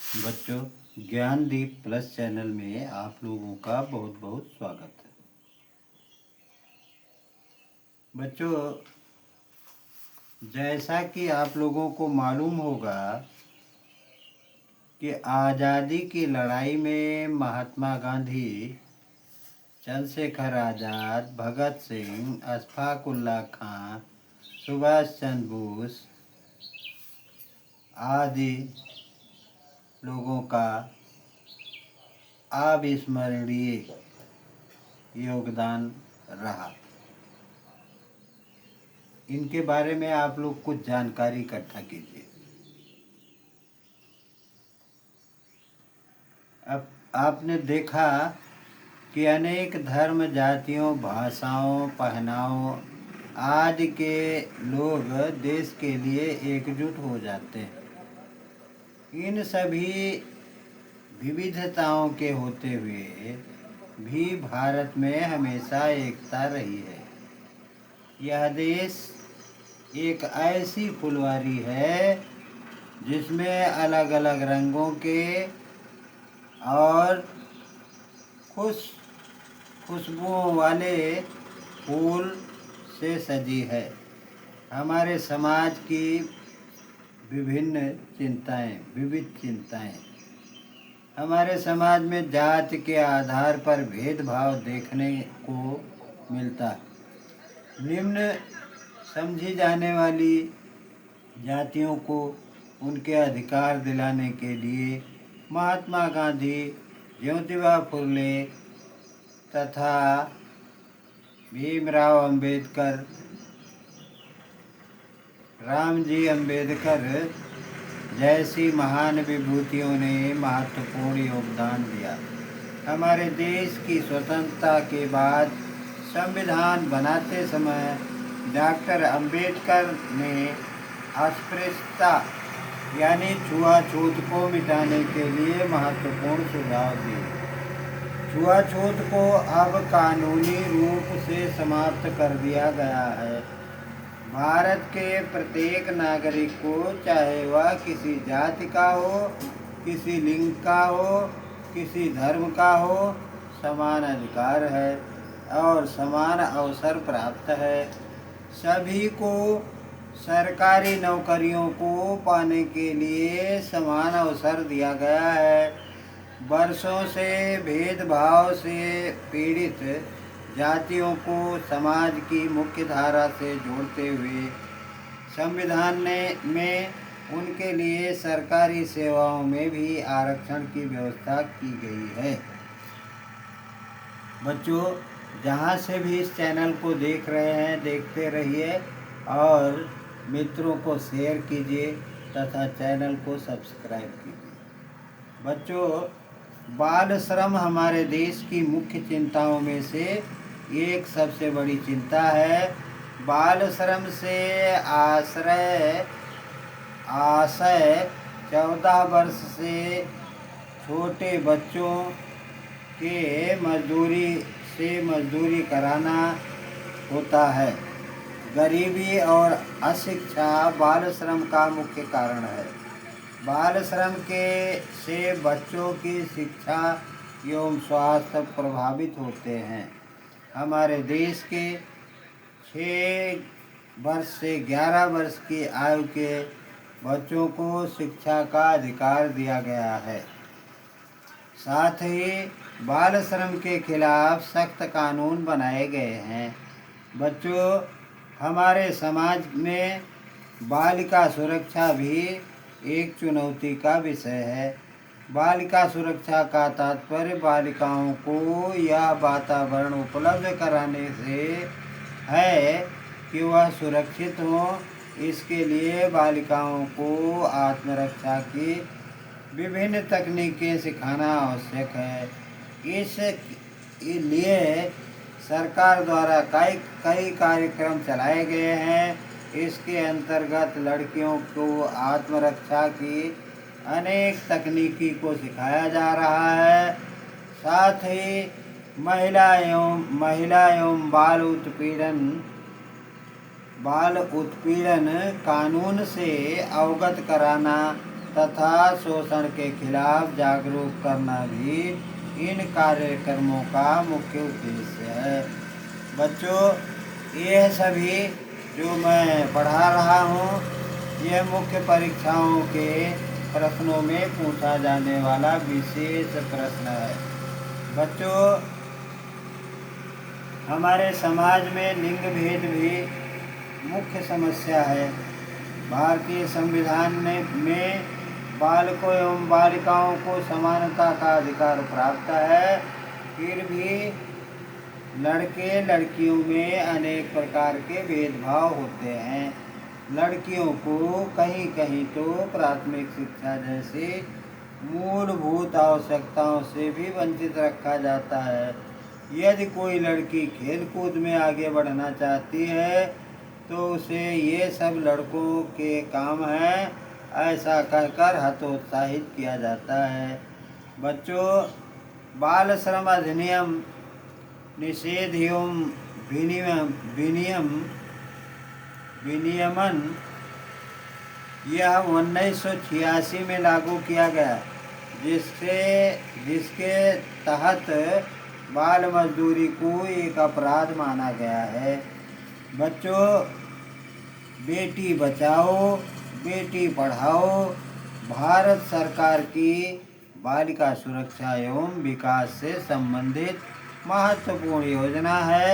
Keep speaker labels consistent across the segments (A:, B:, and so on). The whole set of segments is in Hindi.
A: बच्चों, ज्ञानदीप प्लस चैनल में आप लोगों का बहुत बहुत स्वागत है। बच्चों, जैसा कि आप लोगों को मालूम होगा कि आज़ादी की लड़ाई में महात्मा गांधी, चंद्रशेखर आज़ाद, भगत सिंह, अशफाक उल्लाह खां, सुभाष चंद्र बोस आदि लोगों का अविस्मरणीय योगदान रहा। इनके बारे में आप लोग कुछ जानकारी इकट्ठा कीजिए। अब आपने देखा कि अनेक धर्म, जातियों, भाषाओं, पहनावों आदि के लोग देश के लिए एकजुट हो जाते हैं। इन सभी विविधताओं के होते हुए भी भारत में हमेशा एकता रही है। यह देश एक ऐसी फुलवारी है जिसमें अलग अलग रंगों के और खुशबुओं वाले फूल से सजी है। हमारे समाज की विविध चिंताएं हमारे समाज में जाति के आधार पर भेदभाव देखने को मिलता है। निम्न समझी जाने वाली जातियों को उनके अधिकार दिलाने के लिए महात्मा गांधी, ज्योतिबा फुले तथा भीमराव अंबेडकर, रामजी अंबेडकर जैसी महान विभूतियों ने महत्वपूर्ण योगदान दिया। हमारे देश की स्वतंत्रता के बाद संविधान बनाते समय डॉक्टर अंबेडकर ने अस्पृश्यता यानी छुआछूत को मिटाने के लिए महत्वपूर्ण सुझाव दिए। छुआछूत को अब कानूनी रूप से समाप्त कर दिया गया है। भारत के प्रत्येक नागरिक को, चाहे वह किसी जाति का हो, किसी लिंग का हो, किसी धर्म का हो, समान अधिकार है और समान अवसर प्राप्त है। सभी को सरकारी नौकरियों को पाने के लिए समान अवसर दिया गया है। वर्षों से भेदभाव से पीड़ित जातियों को समाज की मुख्य धारा से जोड़ते हुए संविधान में उनके लिए सरकारी सेवाओं में भी आरक्षण की व्यवस्था की गई है। बच्चों, जहाँ से भी इस चैनल को देख रहे हैं, देखते रहिए और मित्रों को शेयर कीजिए तथा चैनल को सब्सक्राइब कीजिए। बच्चों, बाल श्रम हमारे देश की मुख्य चिंताओं में से एक सबसे बड़ी चिंता है। बाल श्रम से आशय 14 वर्ष से छोटे बच्चों के मजदूरी कराना होता है। गरीबी और अशिक्षा बाल श्रम का मुख्य कारण है। बाल श्रम से बच्चों की शिक्षा एवं स्वास्थ्य प्रभावित होते हैं। हमारे देश के 6 वर्ष से 11 वर्ष की आयु के बच्चों को शिक्षा का अधिकार दिया गया है। साथ ही बाल श्रम के खिलाफ सख्त कानून बनाए गए हैं। बच्चों, हमारे समाज में बालिका सुरक्षा भी एक चुनौती का विषय है। बालिका सुरक्षा का तात्पर्य बालिकाओं को यह वातावरण उपलब्ध कराने से है कि वह सुरक्षित हों। इसके लिए बालिकाओं को आत्मरक्षा की विभिन्न तकनीकें सिखाना आवश्यक है। इसलिए सरकार द्वारा कई कार्यक्रम चलाए गए हैं। इसके अंतर्गत लड़कियों को आत्मरक्षा की अनेक तकनीकी को सिखाया जा रहा है। साथ ही महिला एवं बाल उत्पीड़न कानून से अवगत कराना तथा शोषण के खिलाफ जागरूक करना भी इन कार्यक्रमों का मुख्य उद्देश्य है। बच्चों, यह सभी जो मैं पढ़ा रहा हूँ, यह मुख्य परीक्षाओं के प्रश्नों में पूछा जाने वाला विशेष प्रश्न है। बच्चों, हमारे समाज में लिंग भेद भी मुख्य समस्या है। भारतीय संविधान में बालकों एवं बालिकाओं को समानता का अधिकार प्राप्त है, फिर भी लड़के लड़कियों में अनेक प्रकार के भेदभाव होते हैं। लड़कियों को कहीं कहीं तो प्राथमिक शिक्षा जैसी मूलभूत आवश्यकताओं से भी वंचित रखा जाता है। यदि कोई लड़की खेलकूद में आगे बढ़ना चाहती है तो उसे ये सब लड़कों के काम हैं ऐसा कहकर हतोत्साहित किया जाता है। बच्चों, बाल श्रम अधिनियम निषेध एवं विनियमन यह 1986 में लागू किया गया, जिसके तहत बाल मजदूरी को एक अपराध माना गया है। बच्चों, बेटी बचाओ बेटी पढ़ाओ भारत सरकार की बालिका सुरक्षा एवं विकास से संबंधित महत्वपूर्ण योजना है।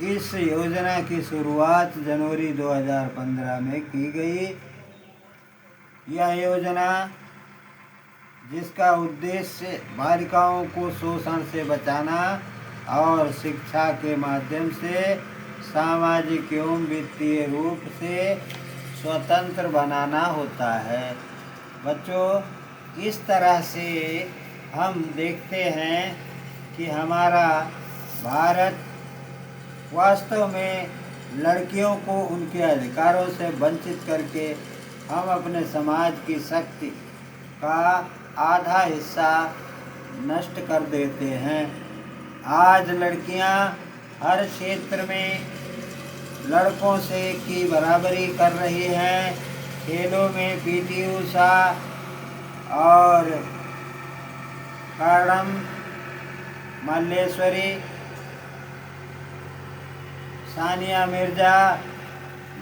A: इस योजना की शुरुआत जनवरी 2015 में की गई। यह योजना, जिसका उद्देश्य बालिकाओं को शोषण से बचाना और शिक्षा के माध्यम से सामाजिक एवं वित्तीय रूप से स्वतंत्र बनाना होता है। बच्चों, इस तरह से हम देखते हैं कि हमारा भारत वास्तव में लड़कियों को उनके अधिकारों से वंचित करके हम अपने समाज की शक्ति का आधा हिस्सा नष्ट कर देते हैं। आज लड़कियां हर क्षेत्र में लड़कों से की बराबरी कर रही हैं। खेलों में पीटी उषा और कर्णम मल्लेश्वरी, सानिया मिर्जा,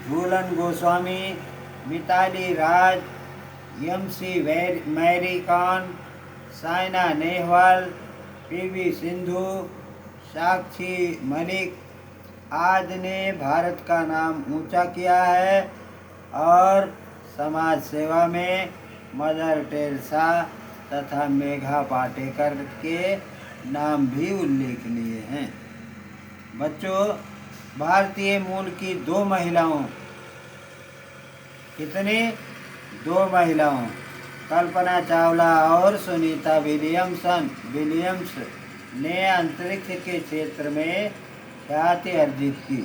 A: झूलन गोस्वामी, मिताली राज, MC मैरी कॉम, साइना नेहवाल, PV सिंधु, साक्षी मलिक आदि ने भारत का नाम ऊंचा किया है और समाज सेवा में मदर टेरेसा तथा मेघा पाटेकर के नाम भी उल्लेखनीय हैं। बच्चों, भारतीय मूल की दो महिलाओं कल्पना चावला और सुनीता विलियम्स ने अंतरिक्ष के क्षेत्र में ख्याति अर्जित की।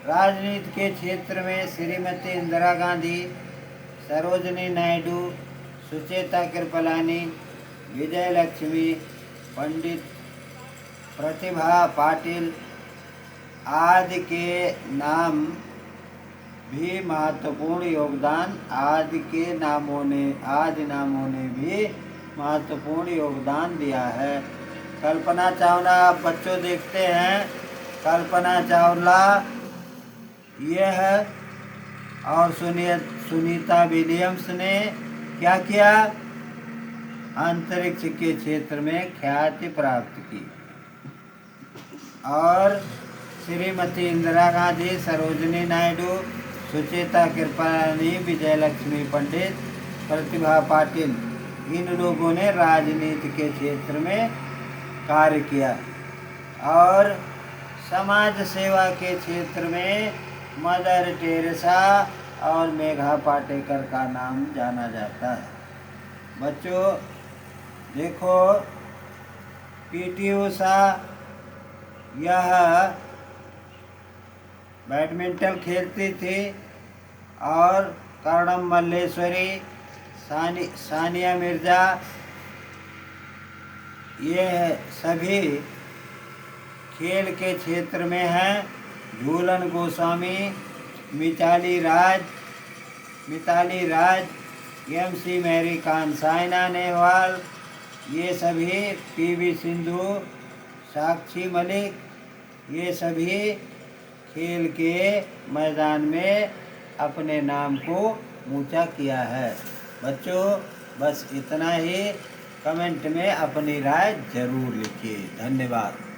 A: राजनीति के क्षेत्र में श्रीमती इंदिरा गांधी, सरोजिनी नायडू, सुचेता कृपलानी, विजय लक्ष्मी, पंडित प्रतिभा पाटिल आदि के नाम भी महत्वपूर्ण योगदान आदि नामों ने भी महत्वपूर्ण योगदान दिया है। कल्पना चावला, आप बच्चों देखते हैं, कल्पना चावला यह और सुनीता विलियम्स ने क्या किया? अंतरिक्ष के क्षेत्र में ख्याति प्राप्त की। और श्रीमती इंदिरा गांधी, सरोजिनी नायडू, सुचेता कृपलानी, विजय लक्ष्मी पंडित, प्रतिभा पाटिल, इन लोगों ने राजनीति के क्षेत्र में कार्य किया। और समाज सेवा के क्षेत्र में मदर टेरेसा और मेघा पाटेकर का नाम जाना जाता है। बच्चों देखो, पीटी उषा यह बैडमिंटन खेलती थी और कर्णम मल्लेश्वरी, सानिया मिर्जा, ये सभी खेल के क्षेत्र में हैं। झूलन गोस्वामी, मिताली राज MC मैरी कॉम, साइना नेहवाल, ये सभी PV सिंधु, साक्षी मलिक, ये सभी खेल के मैदान में अपने नाम को ऊंचा किया है। बच्चों बस इतना ही, कमेंट में अपनी राय जरूर लिखिए। धन्यवाद।